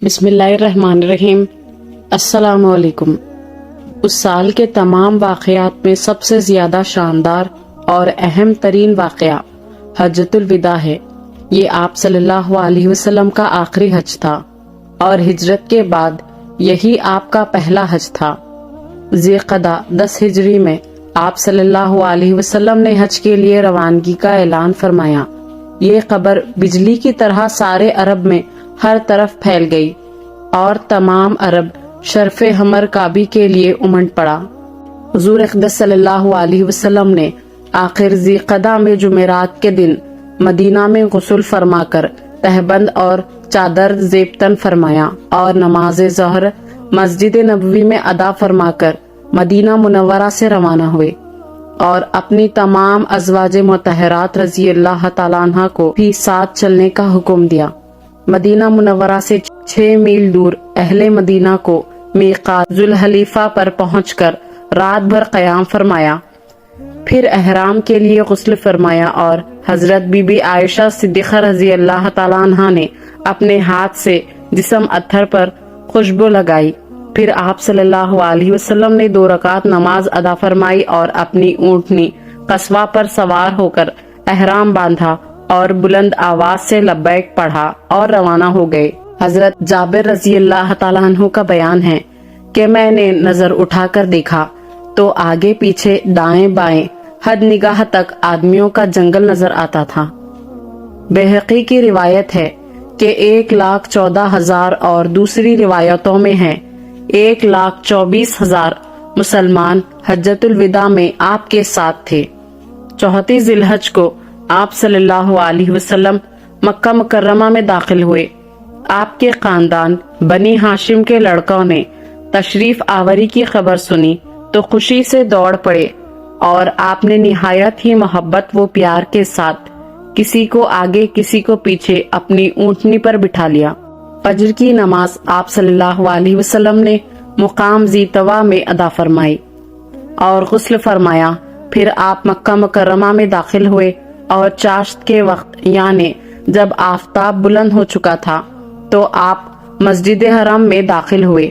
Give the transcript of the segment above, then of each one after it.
بسم اللہ الرحمن الرحیم۔ السلام علیکم۔ اس سال کے تمام واقعات میں سب سے زیادہ شاندار اور اہم ترین واقعہ حجۃ الوداع ہے۔ یہ آپ صلی اللہ علیہ وسلم کا آخری حج تھا اور ہجرت کے بعد یہی آپ کا پہلا حج تھا۔ ذی القعدہ 10 ہجری میں آپ صلی اللہ علیہ وسلم نے حج کے لیے روانگی کا اعلان فرمایا۔ یہ خبر بجلی کی طرح سارے عرب میں ہر طرف پھیل گئی اور تمام عرب شرف حمر کعبی کے لیے امنڈ پڑا۔ حضور اقدس صلی اللہ علیہ وسلم نے آخر ذی القعدہ میں جمعرات کے دن مدینہ میں غسل فرما کر تہبند اور چادر زیب تن فرمایا اور نماز ظہر مسجد نبوی میں ادا فرما کر مدینہ منورہ سے روانہ ہوئے اور اپنی تمام ازواج مطہرات رضی اللہ تعالیٰ عنہ کو بھی ساتھ چلنے کا حکم دیا۔ مدینہ منورہ سے 6 میل دور اہل مدینہ کو میقات ذوالحلیفہ پر پہنچ کر رات بھر قیام فرمایا، پھر احرام کے لیے غسل فرمایا اور حضرت بی بی عائشہ صدیقہ رضی اللہ تعالیٰ عنہ نے اپنے ہاتھ سے جسم اتھر پر خوشبو لگائی۔ پھر آپ صلی اللہ علیہ وسلم نے 2 رکعت نماز ادا فرمائی اور اپنی اونٹنی قصوہ پر سوار ہو کر احرام باندھا اور بلند آواز سے لبیک پڑھا اور روانہ ہو گئے۔ حضرت جابر رضی اللہ تعالیٰ عنہ کا بیان ہے کہ میں نے نظر اٹھا کر دیکھا تو آگے پیچھے دائیں بائیں حد نگاہ تک آدمیوں کا جنگل نظر آتا تھا۔ بیہقی کی روایت ہے کہ 1,14,000 اور دوسری روایتوں میں ہے 1,24,000 مسلمان حجۃ الوداع میں آپ کے ساتھ تھے۔ 34 ذی الحج کو آپ صلی اللہ علیہ وسلم مکہ مکرمہ میں داخل ہوئے۔ آپ کے خاندان بنی ہاشم کے لڑکوں نے تشریف آوری کی خبر سنی تو خوشی سے دوڑ پڑے اور آپ نے نہایت ہی محبت و پیار کے ساتھ کسی کو آگے کسی کو پیچھے اپنی اونٹنی پر بٹھا لیا۔ فجر کی نماز آپ صلی اللہ علیہ وسلم نے مقام ذی طویٰ میں ادا فرمائی اور غسل فرمایا۔ پھر آپ مکہ مکرمہ میں داخل ہوئے اور چاشت کے وقت یعنی جب آفتاب بلند ہو چکا تھا تو آپ مسجد حرم میں داخل ہوئے۔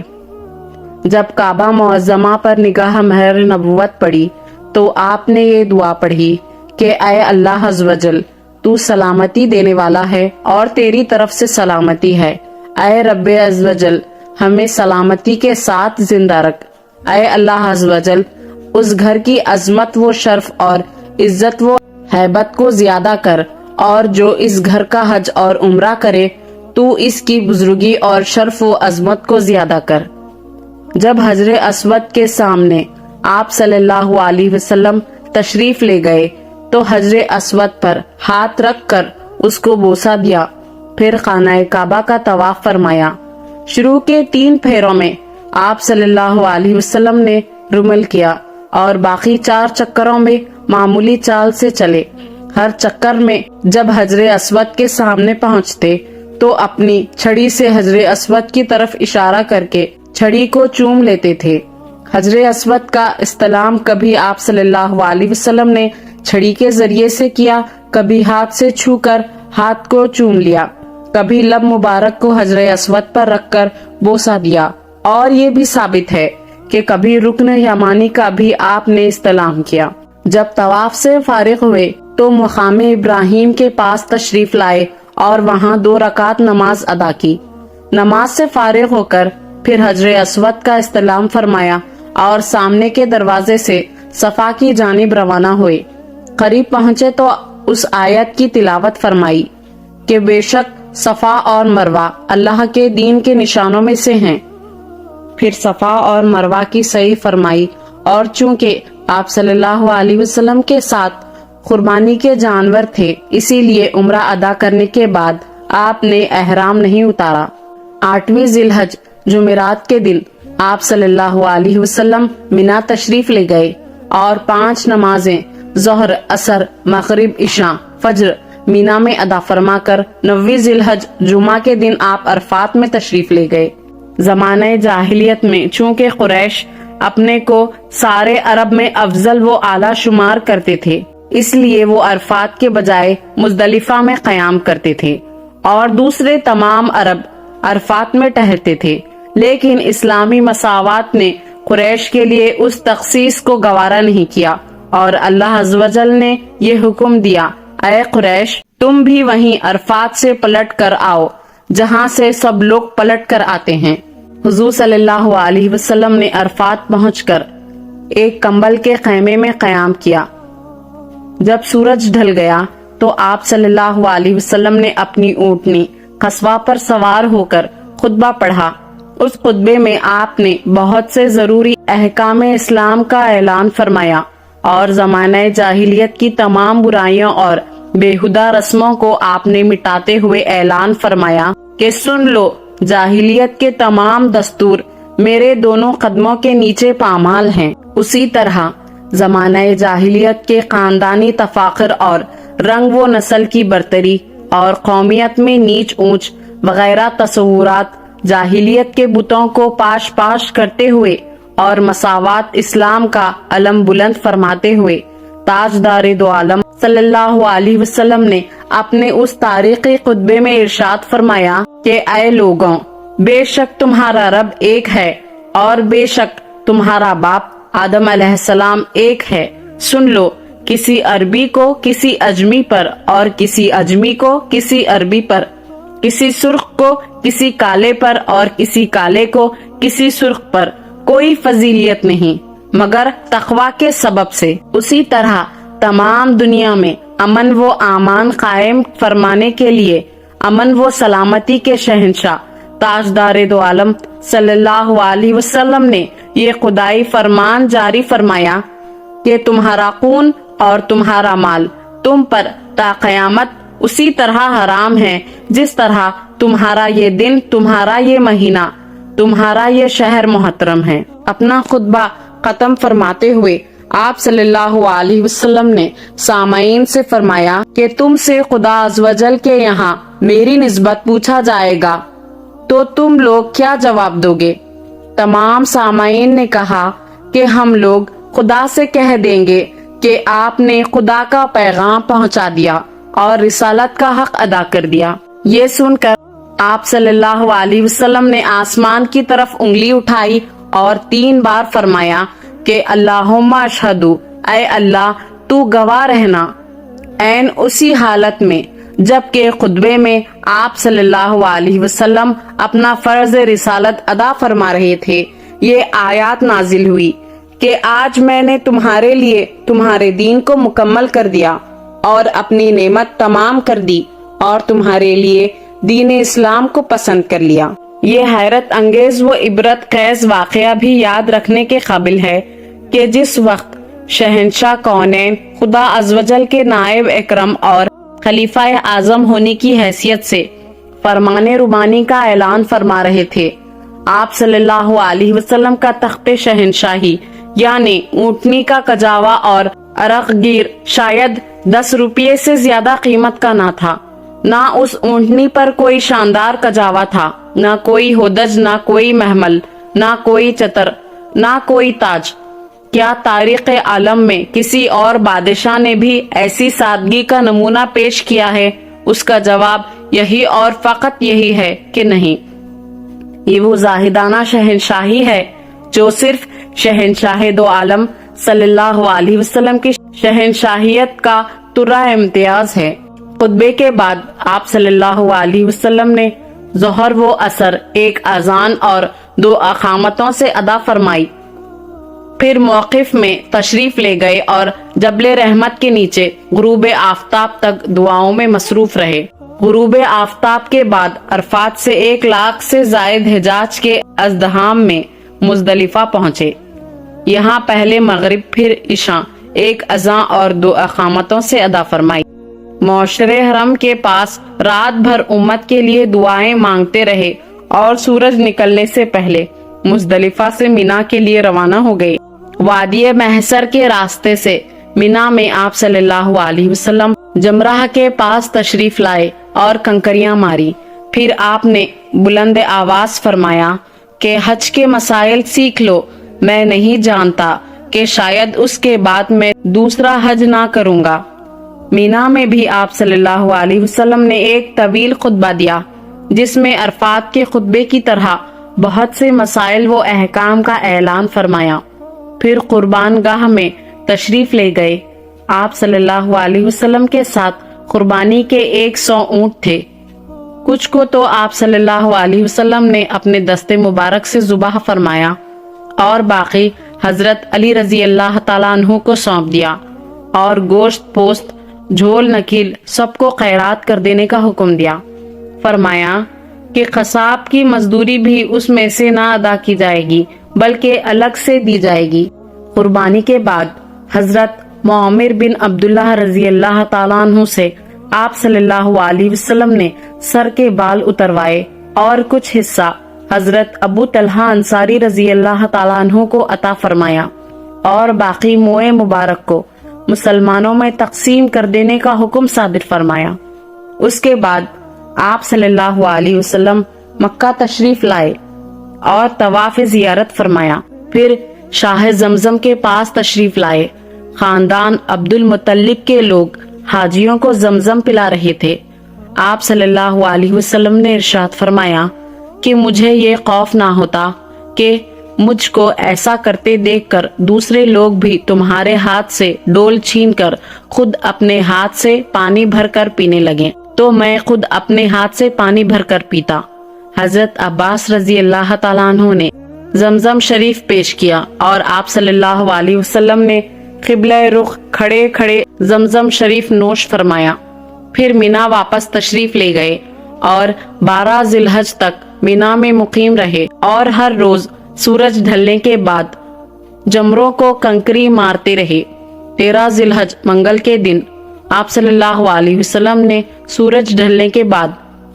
جب کعبہ معظمہ پر نگاہ مہر نبوت پڑی تو آپ نے یہ دعا پڑھی کہ اے اللہ عز و جل، تو سلامتی دینے والا ہے اور تیری طرف سے سلامتی ہے۔ اے رب عز و جل، ہمیں سلامتی کے ساتھ زندہ رکھ۔ اے اللہ عز و جل، اس گھر کی عظمت و شرف اور عزت و ہیبت کو زیادہ کر، اور جو اس گھر کا حج اور عمرہ کرے تو اس کی بزرگی اور شرف و عظمت کو زیادہ کر۔ جب حجر اسود کے سامنے آپ صلی اللہ علیہ وسلم تشریف لے گئے تو حجر اسود پر ہاتھ رکھ کر اس کو بوسہ دیا، پھر خانہ کعبہ کا طواف فرمایا۔ شروع کے 3 پھیروں میں آپ صلی اللہ علیہ وسلم نے رمل کیا اور باقی 4 چکروں میں معمولی چال سے چلے۔ ہر چکر میں جب حجر اسود کے سامنے پہنچتے تو اپنی چھڑی سے حجر اسود کی طرف اشارہ کر کے چھڑی کو چوم لیتے تھے۔ حجر اسود کا استلام کبھی آپ صلی اللہ علیہ وسلم نے چھڑی کے ذریعے سے کیا، کبھی ہاتھ سے چھو کر ہاتھ کو چوم لیا، کبھی لب مبارک کو حجر اسود پر رکھ کر بوسہ دیا، اور یہ بھی ثابت ہے کہ کبھی رکن یمانی کا بھی آپ نے استلام کیا۔ جب طواف سے فارغ ہوئے تو مقام ابراہیم کے پاس تشریف لائے اور وہاں 2 رکعت نماز ادا کی۔ نماز سے فارغ ہو کر پھر حجر اسود کا استلام فرمایا اور سامنے کے دروازے سے صفا کی جانب روانہ ہوئے۔ قریب پہنچے تو اس آیت کی تلاوت فرمائی کہ بے شک صفا اور مروہ اللہ کے دین کے نشانوں میں سے ہیں۔ پھر صفا اور مروہ کی سعی فرمائی، اور چونکہ آپ صلی اللہ علیہ وسلم کے ساتھ قربانی کے جانور تھے اسی لیے عمرہ ادا کرنے کے بعد آپ نے احرام نہیں اتارا۔ 8ویں ذی الحج جمعرات کے دن آپ صلی اللہ علیہ وسلم منا تشریف لے گئے اور 5 نمازیں ظہر، عصر، مغرب، عشاء، فجر مینا میں ادا فرما کر 9ویں ذی الحج جمعہ کے دن آپ عرفات میں تشریف لے گئے۔ زمانہ جاہلیت میں چونکہ قریش اپنے کو سارے عرب میں افضل و اعلیٰ شمار کرتے تھے، اس لیے وہ عرفات کے بجائے مزدلفہ میں قیام کرتے تھے، اور دوسرے تمام عرب عرفات میں ٹہرتے تھے، لیکن اسلامی مساوات نے قریش کے لیے اس تخصیص کو گوارا نہیں کیا اور اللہ عز و جل نے یہ حکم دیا، اے قریش تم بھی وہیں عرفات سے پلٹ کر آؤ جہاں سے سب لوگ پلٹ کر آتے ہیں۔ حضور صلی اللہ علیہ وسلم نے عرفات پہنچ کر ایک کمبل کے خیمے میں قیام کیا۔ جب سورج ڈھل گیا تو آپ صلی اللہ علیہ وسلم نے اپنی اونٹنی قصوہ پر سوار ہو کر خطبہ پڑھا۔ اس خطبے میں آپ نے بہت سے ضروری احکام اسلام کا اعلان فرمایا اور زمانہ جاہلیت کی تمام برائیوں اور بےہودہ رسموں کو آپ نے مٹاتے ہوئے اعلان فرمایا کہ سن لو، جاہلیت کے تمام دستور میرے دونوں قدموں کے نیچے پامال ہیں۔ اسی طرح زمانہ جاہلیت کے خاندانی تفاخر اور رنگ و نسل کی برتری اور قومیت میں نیچ اونچ وغیرہ تصورات جاہلیت کے بتوں کو پاش پاش کرتے ہوئے اور مساوات اسلام کا علم بلند فرماتے ہوئے تاجدار دو عالم صلی اللہ علیہ وسلم نے اپنے اس تاریخی خطبے میں ارشاد فرمایا کہ اے لوگوں، بے شک تمہارا رب ایک ہے اور بے شک تمہارا باپ آدم علیہ السلام ایک ہے۔ سن لو، کسی عربی کو کسی اجمی پر اور کسی اجمی کو کسی عربی پر، کسی سرخ کو کسی کالے پر اور کسی کالے کو کسی سرخ پر کوئی فضیلیت نہیں مگر تقوی کے سبب سے۔ اسی طرح تمام دنیا میں امن و امان قائم فرمانے کے لیے امن و سلامتی کے شہنشاہ تاجدار دو عالم صلی اللہ علیہ وسلم نے یہ خدائی فرمان جاری فرمایا کہ تمہارا خون اور تمہارا مال تم پر تا قیامت اسی طرح حرام ہے جس طرح تمہارا یہ دن، تمہارا یہ مہینہ، تمہارا یہ شہر محترم ہے۔ اپنا خطبہ ختم فرماتے ہوئے آپ صلی اللہ علیہ وسلم نے سامعین سے فرمایا کہ تم سے خدا عز و جل کے یہاں میری نسبت پوچھا جائے گا تو تم لوگ کیا جواب دو گے؟ تمام سامعین نے کہا کہ ہم لوگ خدا سے کہہ دیں گے کہ آپ نے خدا کا پیغام پہنچا دیا اور رسالت کا حق ادا کر دیا۔ یہ سن کر آپ صلی اللہ علیہ وسلم نے آسمان کی طرف انگلی اٹھائی اور 3 بار فرمایا کہ اللہم اشہدو، اے اللہ تو گواہ رہنا۔ عین اسی حالت میں جبکہ خطبے میں آپ صلی اللہ علیہ وسلم اپنا فرض رسالت ادا فرما رہے تھے، یہ آیات نازل ہوئی کہ آج میں نے تمہارے لیے تمہارے دین کو مکمل کر دیا اور اپنی نعمت تمام کر دی اور تمہارے لیے دین اسلام کو پسند کر لیا۔ یہ حیرت انگیز و عبرت خیز واقعہ بھی یاد رکھنے کے قابل ہے کہ جس وقت شہنشاہ کونین خدا عز و جل کے نائب اکرم اور خلیفہ اعظم ہونے کی حیثیت سے فرمان ربانی کا اعلان فرما رہے تھے، آپ صلی اللہ علیہ وسلم کا تخت شہنشاہی یعنی اونٹنی کا کجاوا اور عرق گیر شاید 10 روپے سے زیادہ قیمت کا نہ تھا۔ نہ اس اونٹنی پر کوئی شاندار کجاوا تھا، نہ کوئی ہودج، نہ کوئی محمل، نہ کوئی چتر، نہ کوئی تاج۔ کیا تاریخ عالم میں کسی اور بادشاہ نے بھی ایسی سادگی کا نمونہ پیش کیا ہے؟ اس کا جواب یہی اور فقط یہی ہے کہ نہیں۔ یہ وہ زاہدانہ شہنشاہی ہے جو صرف شہنشاہ دو عالم صلی اللہ علیہ وسلم کی شہنشاہیت کا ترا امتیاز ہے۔ خطبے کے بعد آپ صلی اللہ علیہ وسلم نے ظہر و عصر ایک اذان اور 2 اقامتوں سے ادا فرمائی، پھر موقف میں تشریف لے گئے اور جبل رحمت کے نیچے غروب آفتاب تک دعاؤں میں مصروف رہے۔ غروب آفتاب کے بعد عرفات سے 1 لاکھ سے زائد حجاج کے ازدحام میں مزدلفہ پہنچے۔ یہاں پہلے مغرب پھر عشاء 1 اذان اور 2 اقامتوں سے ادا فرمائی۔ معاشرے حرم کے پاس رات بھر امت کے لیے دعائیں مانگتے رہے اور سورج نکلنے سے پہلے مزدلفہ سے مینا کے لیے روانہ ہو گئے۔ وادی محشر کے راستے سے مینا میں آپ صلی اللہ علیہ وسلم جمرہ کے پاس تشریف لائے اور کنکریاں ماری۔ پھر آپ نے بلند آواز فرمایا کہ حج کے مسائل سیکھ لو، میں نہیں جانتا کہ شاید اس کے بعد میں دوسرا حج نہ کروں گا۔ مینا میں بھی آپ صلی اللہ علیہ وسلم نے ایک طویل خطبہ دیا۔ جس میں عرفات کے خطبے کی طرح بہت سے مسائل و احکام کا اعلان فرمایا۔ پھر قربان گاہ میں تشریف لے گئے۔ آپ صلی اللہ علیہ وسلم کے ساتھ قربانی کے 100 اونٹ تھے۔ کچھ کو تو آپ صلی اللہ علیہ وسلم نے اپنے دستے مبارک سے ذبح فرمایا اور باقی حضرت علی رضی اللہ تعالیٰ عنہ کو سونپ دیا، اور گوشت پوست جھول نکیل سب کو خیرات کر دینے کا حکم دیا۔ فرمایا کہ قصاب کی مزدوری بھی اس میں سے نہ ادا کی جائے گی بلکہ الگ سے دی جائے گی۔ قربانی کے بعد حضرت معمر بن عبداللہ رضی اللہ تعالیٰ عنہ سے آپ صلی اللہ علیہ وسلم نے سر کے بال اتروائے اور کچھ حصہ حضرت ابو طلحہ انصاری رضی اللہ تعالیٰ عنہ کو عطا فرمایا اور باقی موئے مبارک کو مسلمانوں میں تقسیم کر دینے کا حکم صادر فرمایا۔ اس کے بعد آپ صلی اللہ علیہ وسلم مکہ تشریف لائے اور طواف زیارت فرمایا۔ پھر شاہ زمزم کے پاس تشریف لائے۔ خاندان عبد المطلب کے لوگ حاجیوں کو زمزم پلا رہے تھے۔ آپ صلی اللہ علیہ وسلم نے ارشاد فرمایا کہ مجھے یہ خوف نہ ہوتا کہ مجھ کو ایسا کرتے دیکھ کر دوسرے لوگ بھی تمہارے ہاتھ سے ڈول چھین کر خود اپنے ہاتھ سے پانی بھر کر پینے لگیں، تو میں خود اپنے ہاتھ سے پانی بھر کر پیتا۔ حضرت عباس رضی اللہ تعالیٰ عنہ نے زمزم شریف پیش کیا اور آپ صلی اللہ علیہ وسلم نے قبلہ رخ کھڑے کھڑے زمزم شریف نوش فرمایا۔ پھر مینا واپس تشریف لے گئے اور 12 ذی الحج تک مینا میں مقیم رہے اور ہر روز سورج ڈھلنے کے بعد جمروں کو کنکری مارتے رہے۔ 13 ذی الحج منگل کے دن آپ صلی اللہ علیہ وسلم نے سورج ڈھلنے کے بعد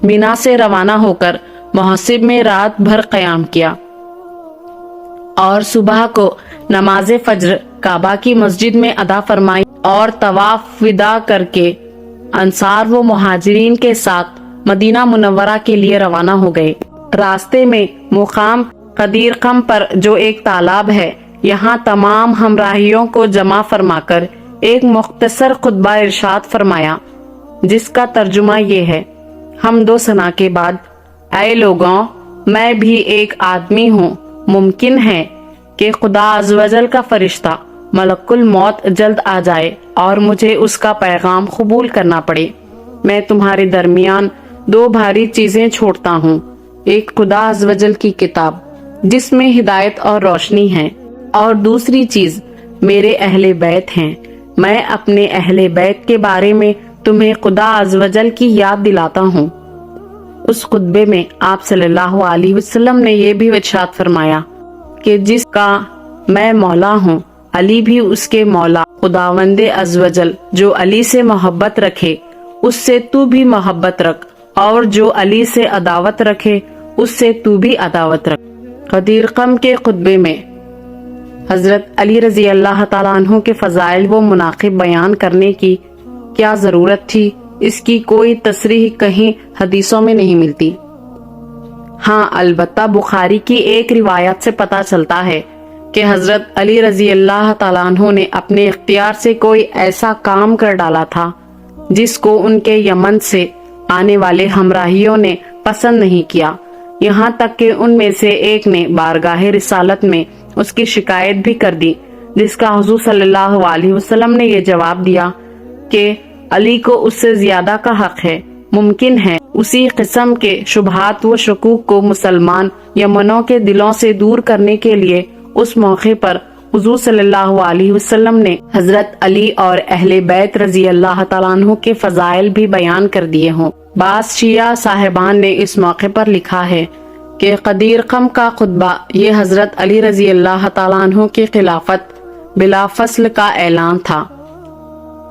مینا سے روانہ ہو کر محسب میں رات بھر قیام کیا اور صبح کو نماز فجر کعبہ کی مسجد میں ادا فرمائی اور طواف وداع کر کے انصار و مہاجرین کے ساتھ مدینہ منورہ کے لیے روانہ ہو گئے۔ راستے میں مقام قدیر قم پر جو ایک تالاب ہے، یہاں تمام ہمراہیوں کو جمع فرما کر ایک مختصر خطبہ ارشاد فرمایا، جس کا ترجمہ یہ ہے: حمد و ثنا کے بعد، اے لوگوں، میں بھی ایک آدمی ہوں۔ ممکن ہے کہ خدا عزوجل کا فرشتہ ملک الموت جلد آ جائے اور مجھے اس کا پیغام قبول کرنا پڑے۔ میں تمہارے درمیان 2 بھاری چیزیں چھوڑتا ہوں، ایک خدا عزوجل کی کتاب جس میں ہدایت اور روشنی ہے، اور دوسری چیز میرے اہل بیت ہیں۔ میں اپنے اہل بیت کے بارے میں تمہیں خدا عزوجل کی یاد دلاتا ہوں۔ اس خطبے میں آپ صلی اللہ علیہ وسلم نے یہ بھی ارشاد فرمایا کہ جس کا میں مولا ہوں، علی بھی اس کے مولا۔ خداوند عزوجل جو علی سے محبت رکھے اس سے تو بھی محبت رکھ، اور جو علی سے عداوت رکھے اس سے تو بھی عداوت رکھ۔ قدیر قم کے خطبے میں حضرت علی رضی اللہ تعالیٰ عنہ کے فضائل و مناقب بیان کرنے کی کیا ضرورت تھی؟ اس کی کوئی تصریح کہیں حدیثوں میں نہیں ملتی۔ ہاں، البتہ بخاری کی ایک روایت سے پتہ چلتا ہے کہ حضرت علی رضی اللہ تعالیٰ عنہ نے اپنے اختیار سے کوئی ایسا کام کر ڈالا تھا جس کو ان کے یمن سے آنے والے ہمراہیوں نے پسند نہیں کیا، یہاں تک کہ ان میں سے ایک نے بارگاہ رسالت میں اس کی شکایت بھی کر دی، جس کا حضور صلی اللہ علیہ وسلم نے یہ جواب دیا کہ علی کو اس سے زیادہ کا حق ہے۔ ممکن ہے اسی قسم کے شبہات و شکوک کو مسلمان یمنوں کے دلوں سے دور کرنے کے لیے اس موقع پر حضور صلی اللہ علیہ وسلم نے حضرت علی اور اہل بیت رضی اللہ تعالیٰ عنہ کے فضائل بھی بیان کر دیے ہوں۔ بعض شیعہ صاحبان نے اس موقع پر لکھا ہے کہ قدیر قم کا خطبہ یہ حضرت علی رضی اللہ تعالیٰ عنہ کی خلافت بلا فصل کا اعلان تھا،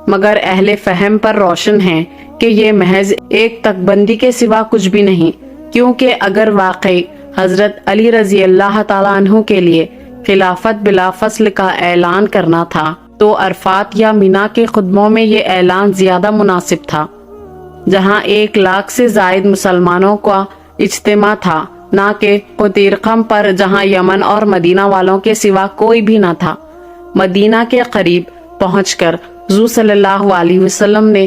مگر اہل فہم پر روشن ہے کہ یہ محض ایک تک بندی کے سوا کچھ بھی نہیں، کیونکہ اگر واقعی حضرت علی رضی اللہ تعالیٰ عنہ کے لیے خلافت بلا فصل کا اعلان کرنا تھا تو عرفات یا مینا کے خطبوں میں یہ اعلان زیادہ مناسب تھا، جہاں 1 لاکھ سے زائد مسلمانوں کا اجتماع تھا، نہ کہ قدیر قم پر جہاں یمن اور مدینہ والوں کے سوا کوئی بھی نہ تھا۔ مدینہ کے قریب پہنچ کر حضور صلی اللہ علیہ وسلم نے